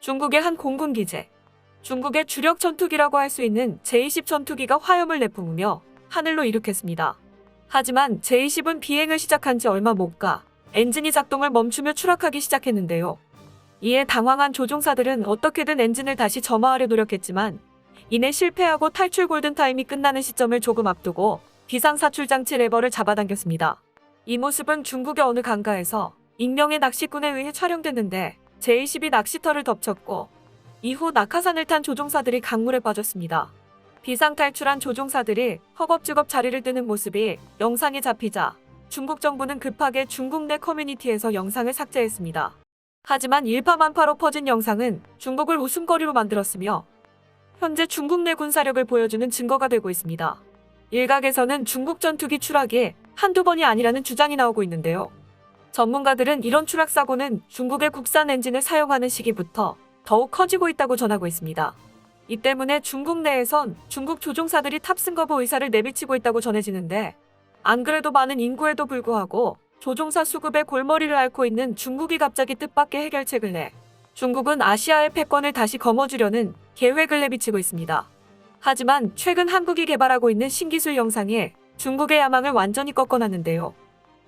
중국의 한 공군 기재. 중국의 주력 전투기라고 할 수 있는 제-20 전투기가 화염을 내뿜으며 하늘로 이륙했습니다. 하지만 제-20은 비행을 시작한 지 얼마 못 가 엔진이 작동을 멈추며 추락하기 시작했는데요. 이에 당황한 조종사들은 어떻게든 엔진을 다시 점화하려 노력했지만 이내 실패하고 탈출 골든타임이 끝나는 시점을 조금 앞두고 비상사출장치 레버를 잡아당겼습니다. 이 모습은 중국의 어느 강가에서 익명의 낚시꾼에 의해 촬영됐는데 제-20이 낚시터를 덮쳤고 이후 낙하산을 탄 조종사들이 강물에 빠졌습니다. 비상탈출한 조종사들이 허겁지겁 자리를 뜨는 모습이 영상에 잡히자 중국 정부는 급하게 중국 내 커뮤니티에서 영상을 삭제했습니다. 하지만 일파만파로 퍼진 영상은 중국을 웃음거리로 만들었으며 현재 중국 내 군사력을 보여주는 증거가 되고 있습니다. 일각에서는 중국 전투기 추락이 한두 번이 아니라는 주장이 나오고 있는데요. 전문가들은 이런 추락 사고는 중국의 국산 엔진을 사용하는 시기부터 더욱 커지고 있다고 전하고 있습니다. 이 때문에 중국 내에선 중국 조종사들이 탑승 거부 의사를 내비치고 있다고 전해지는데 안 그래도 많은 인구에도 불구하고 조종사 수급에 골머리를 앓고 있는 중국이 갑자기 뜻밖의 해결책을 내 중국은 아시아의 패권을 다시 거머쥐려는 계획을 내비치고 있습니다. 하지만 최근 한국이 개발하고 있는 신기술 영상에 중국의 야망을 완전히 꺾어놨는데요.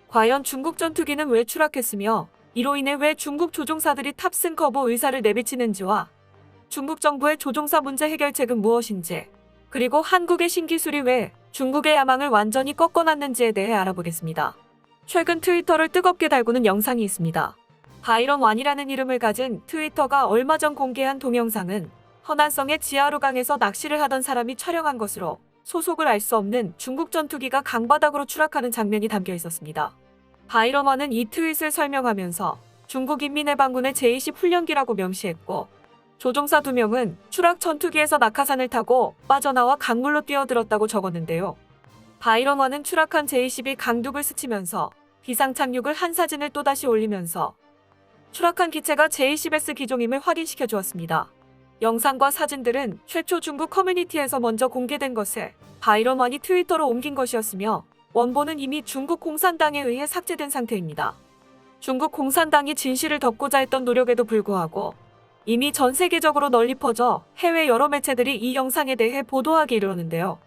과연 중국 전투기는 왜 추락했으며 이로 인해 왜 중국 조종사들이 탑승 거부 의사를 내비치는지와 중국 정부의 조종사 문제 해결책은 무엇인지, 그리고 한국의 신기술이 왜 중국의 야망을 완전히 꺾어놨는지에 대해 알아보겠습니다. 최근 트위터를 뜨겁게 달구는 영상이 있습니다. 바이런1이라는 이름을 가진 트위터가 얼마 전 공개한 동영상은 허난성의 지하루강에서 낚시를 하던 사람이 촬영한 것으로 소속을 알 수 없는 중국 전투기가 강바닥으로 추락하는 장면이 담겨 있었습니다. 바이런1은 이 트윗을 설명하면서 중국 인민해방군의 제-20 훈련기라고 명시했고 조종사 2명은 추락 전투기에서 낙하산을 타고 빠져나와 강물로 뛰어들었다고 적었는데요. 바이런1은 추락한 제-20이 강둑을 스치면서 비상착륙을 한 사진을 또다시 올리면서 추락한 기체가 제-20S 기종임을 확인시켜 주었습니다. 영상과 사진들은 최초 중국 커뮤니티에서 먼저 공개된 것을 바이런1이 트위터로 옮긴 것이었으며 원본은 이미 중국 공산당에 의해 삭제된 상태입니다. 중국 공산당이 진실을 덮고자 했던 노력에도 불구하고 이미 전 세계적으로 널리 퍼져 해외 여러 매체들이 이 영상에 대해 보도하기 이르렀는데요.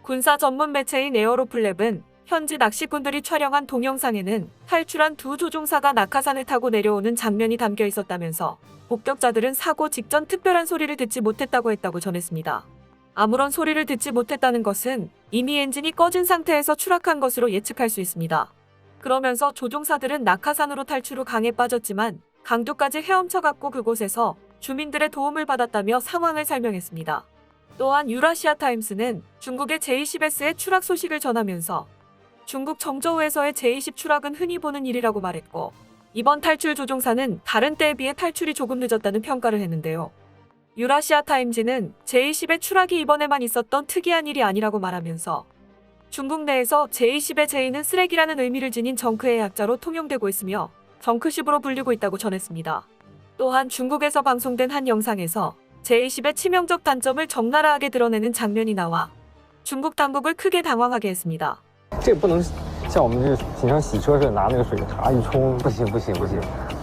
군사 전문 매체인 에어로플랩은 현지 낚시꾼들이 촬영한 동영상에는 탈출한 두 조종사가 낙하산을 타고 내려오는 장면이 담겨 있었다면서 목격자들은 사고 직전 특별한 소리를 듣지 못했다고 전했습니다. 아무런 소리를 듣지 못했다는 것은 이미 엔진이 꺼진 상태에서 추락한 것으로 예측할 수 있습니다. 그러면서 조종사들은 낙하산으로 탈출 후 강에 빠졌지만 강둑까지 헤엄쳐갔고 그곳에서 주민들의 도움을 받았다며 상황을 설명했습니다. 또한 유라시아 타임스는 중국의 제-20S의 추락 소식을 전하면서 중국 정저우에서의 제-20 추락은 흔히 보는 일이라고 말했고 이번 탈출 조종사는 다른 때에 비해 탈출이 조금 늦었다는 평가를 했는데요. 유라시아 타임즈는 제-20의 추락이 이번에만 있었던 특이한 일이 아니라고 말하면서 중국 내에서 제-20의 제의는 쓰레기라는 의미를 지닌 정크의 약자로 통용되고 있으며 정크십으로 불리고 있다고 전했습니다. 또한 중국에서 방송된 한 영상에서 제-20의 치명적 단점을 적나라하게 드러내는 장면이 나와 중국 당국을 크게 당황하게 했습니다. 这不能像我们这平常洗车似的拿那个水嚓一冲，不行。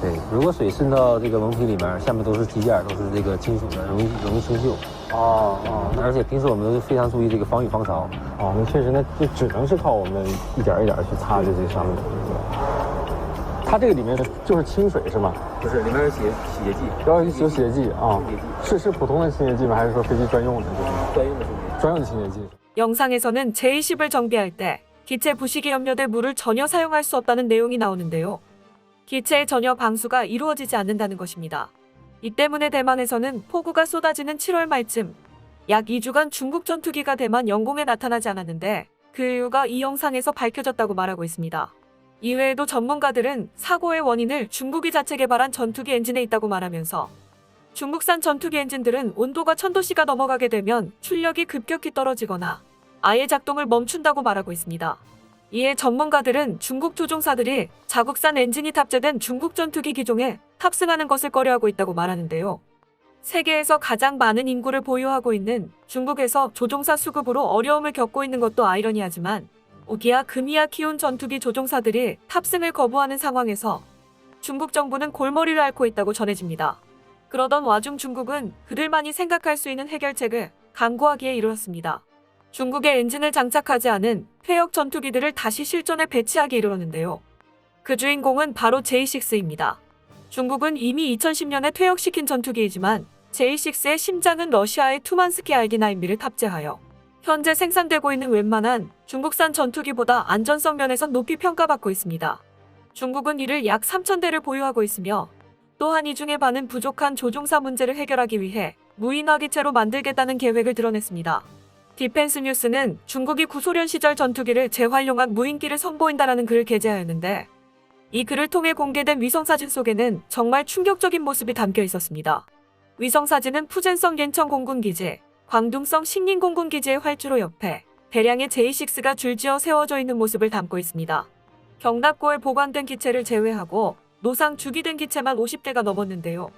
对，如果水渗到这个蒙皮里面，下面都是机件，都是这个金属的，容易生锈。而且平时我们都是非常注意这个防雨防潮。那确实，那就只能是靠我们一点一点去擦这些上面的。它这个里面就是清水是吗？不是，里面有洗洁剂。有洗洁剂啊？是普通的清洁剂吗？还是说飞机专用的？专用的清洁剂。 영상에서는 제-20을 정비할 때 기체 부식이 염려돼 물을 전혀 사용할 수 없다는 내용이 나오는데요. 기체의 전혀 방수가 이루어지지 않는다는 것입니다. 이 때문에 대만에서는 폭우가 쏟아지는 7월 말쯤 약 2주간 중국 전투기가 대만 영공에 나타나지 않았는데 그 이유가 이 영상에서 밝혀졌다고 말하고 있습니다. 이외에도 전문가들은 사고의 원인을 중국이 자체 개발한 전투기 엔진에 있다고 말하면서 중국산 전투기 엔진들은 온도가 1000도씨가 넘어가게 되면 출력이 급격히 떨어지거나 아예 작동을 멈춘다고 말하고 있습니다. 이에 전문가들은 중국 조종사들이 자국산 엔진이 탑재된 중국 전투기 기종에 탑승하는 것을 꺼려하고 있다고 말하는데요. 세계에서 가장 많은 인구를 보유하고 있는 중국에서 조종사 수급으로 어려움을 겪고 있는 것도 아이러니하지만 오기야 금이야 키운 전투기 조종사들이 탑승을 거부하는 상황에서 중국 정부는 골머리를 앓고 있다고 전해집니다. 그러던 와중 중국은 그들만이 생각할 수 있는 해결책을 강구하기에 이르렀습니다. 중국의 엔진을 장착하지 않은 퇴역 전투기들을 다시 실전에 배치하기 이르렀는데요. 그 주인공은 바로 J6입니다. 중국은 이미 2010년에 퇴역시킨 전투기이지만 J6의 심장은 러시아의 투만스키 RD-9B를 탑재하여 현재 생산되고 있는 웬만한 중국산 전투기보다 안전성 면에선 높이 평가받고 있습니다. 중국은 이를 약 3,000대를 보유하고 있으며 또한 이 중에 반은 부족한 조종사 문제를 해결하기 위해 무인화 기체로 만들겠다는 계획을 드러냈습니다. 디펜스 뉴스는 중국이 구소련 시절 전투기를 재활용한 무인기를 선보인다라는 글을 게재하였는데 이 글을 통해 공개된 위성사진 속에는 정말 충격적인 모습이 담겨 있었습니다. 위성사진은 푸젠성 옌청 공군기지, 광둥성 식린 공군기지의 활주로 옆에 대량의 J6가 줄지어 세워져 있는 모습을 담고 있습니다. 경납고에 보관된 기체를 제외하고 노상 주기된 기체만 50대가 넘었는데요.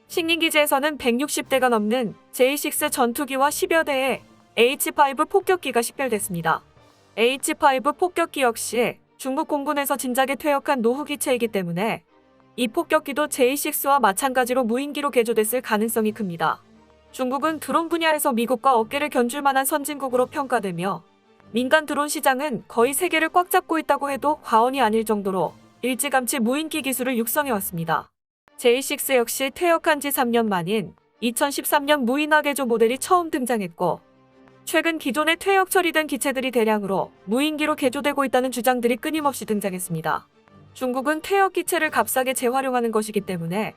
식린기지에서는 160대가 넘는 J6 전투기와 10여 대의 H5 폭격기가 식별됐습니다. H5 폭격기 역시 중국 공군에서 진작에 퇴역한 노후 기체이기 때문에 이 폭격기도 J6와 마찬가지로 무인기로 개조됐을 가능성이 큽니다. 중국은 드론 분야에서 미국과 어깨를 견줄 만한 선진국으로 평가되며 민간 드론 시장은 거의 세계를 꽉 잡고 있다고 해도 과언이 아닐 정도로 일찌감치 무인기 기술을 육성해왔습니다. J6 역시 퇴역한 지 3년 만인 2013년 무인화 개조 모델이 처음 등장했고 최근 기존에 퇴역 처리된 기체들이 대량으로 무인기로 개조되고 있다는 주장들이 끊임없이 등장했습니다. 중국은 퇴역 기체를 값싸게 재활용하는 것이기 때문에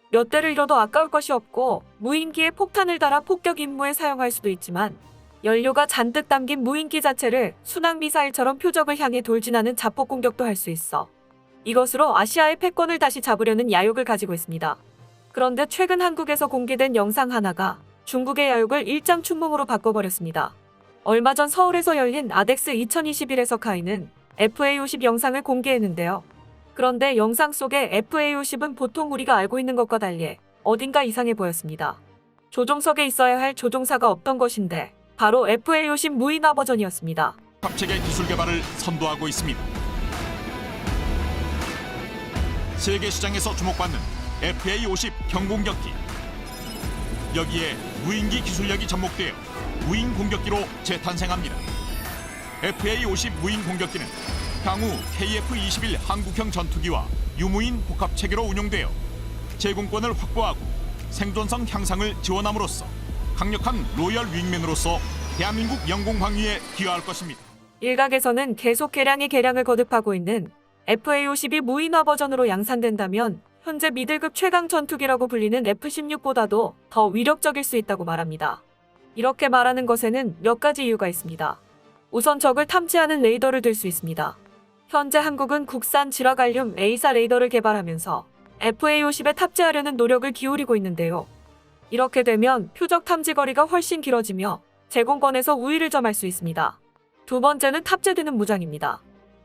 몇 대를 잃어도 아까울 것이 없고 무인기에 폭탄을 달아 폭격 임무에 사용할 수도 있지만 연료가 잔뜩 담긴 무인기 자체를 순항미사일처럼 표적을 향해 돌진하는 자폭 공격도 할 수 있어 이것으로 아시아의 패권을 다시 잡으려는 야욕을 가지고 있습니다. 그런데 최근 한국에서 공개된 영상 하나가 중국의 야욕을 일장춘몽으로 바꿔버렸습니다. 얼마 전 서울에서 열린 아덱스 2021에서 카이는 FA50 영상을 공개했는데요. 그런데 영상 속의 FA50은 보통 우리가 알고 있는 것과 달리 어딘가 이상해 보였습니다. 조종석에 있어야 할 조종사가 없던 것인데 바로 FA50 무인화 버전이었습니다. 합체계 기술 개발을 선도하고 있습니다. 세계 시장에서 주목받는 FA50 경공격기. 여기에 무인기 기술력이 접목되어 무인 공격기로 재탄생합니다. FA50 무인 공격기는 향후 KF-21 한국형 전투기와 유무인 복합 체계로 운용되어 제공권을 확보하고 생존성 향상을 지원함으로써 강력한 로열 윙맨으로서 대한민국 영공 방위에 기여할 것입니다. 일각에서는 계속 개량을 거듭하고 있는 FA50이 무인화 버전으로 양산된다면 현재 미들급 최강 전투기라고 불리는 F-16보다도 더 위력적일 수 있다고 말합니다. 이렇게 말하는 것에는 몇 가지 이유가 있습니다. 우선 적을 탐지하는 레이더를 들 수 있습니다. 현재 한국은 국산 지라갈륨 A사 레이더를 개발하면서 FA50에 탑재하려는 노력을 기울이고 있는데요. 이렇게 되면 표적 탐지 거리가 훨씬 길어지며 제공권에서 우위를 점할 수 있습니다. 두 번째는 탑재되는 무장입니다.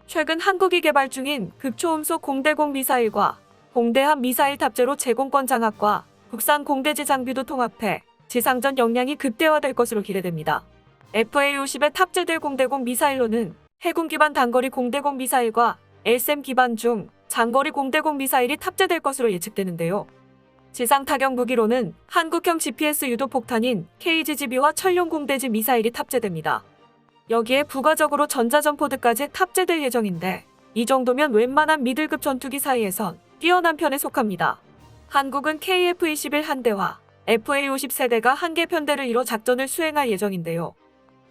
최근 한국이 개발 중인 극초음속 공대공 미사일과 공대함 미사일 탑재로 제공권 장악과 국산 공대지 장비도 통합해 지상전 역량이 극대화될 것으로 기대됩니다. FA50에 탑재될 공대공 미사일로는 해군 기반 단거리 공대공 미사일과 LSM 기반 중 장거리 공대공 미사일이 탑재될 것으로 예측되는데요. 지상 타격 무기로는 한국형 GPS 유도 폭탄인 KGGB와 천룡 공대지 미사일이 탑재됩니다. 여기에 부가적으로 전자전포드까지 탑재될 예정인데 이 정도면 웬만한 미들급 전투기 사이에선 뛰어난 편에 속합니다. 한국은 KF-21 한 대와 FA-50 세대가 한 개 편대를 이뤄 작전을 수행할 예정인데요.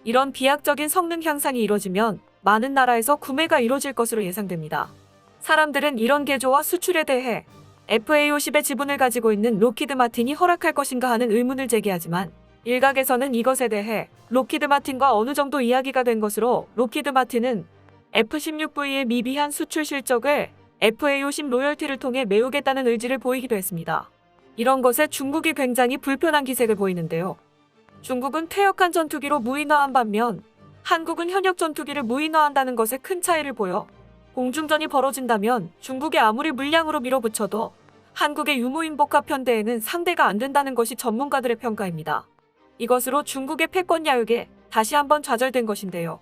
이런 비약적인 성능 향상이 이뤄지면 많은 나라에서 구매가 이뤄질 것으로 예상됩니다. 사람들은 이런 개조와 수출에 대해 FA-50의 지분을 가지고 있는 록히드 마틴이 허락할 것인가 하는 의문을 제기하지만 일각에서는 이것에 대해 록히드 마틴과 어느 정도 이야기가 된 것으로 록히드 마틴은 F-16V의 미비한 수출 실적을 FA-50 로열티를 통해 메우겠다는 의지를 보이기도 했습니다. 이런 것에 중국이 굉장히 불편한 기색을 보이는데요. 중국은 퇴역한 전투기로 무인화한 반면 한국은 현역 전투기를 무인화한다는 것에 큰 차이를 보여 공중전이 벌어진다면 중국이 아무리 물량으로 밀어붙여도 한국의 유무인 복합 편대에는 상대가 안 된다는 것이 전문가들의 평가입니다. 이것으로 중국의 패권 야욕에 다시 한번 좌절된 것인데요.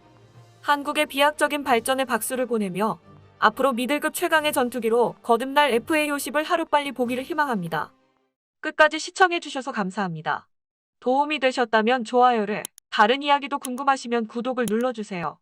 한국의 비약적인 발전에 박수를 보내며 앞으로 미들급 최강의 전투기로 거듭날 FA-50을 하루빨리 보기를 희망합니다. 끝까지 시청해주셔서 감사합니다. 도움이 되셨다면 좋아요를, 다른 이야기도 궁금하시면 구독을 눌러주세요.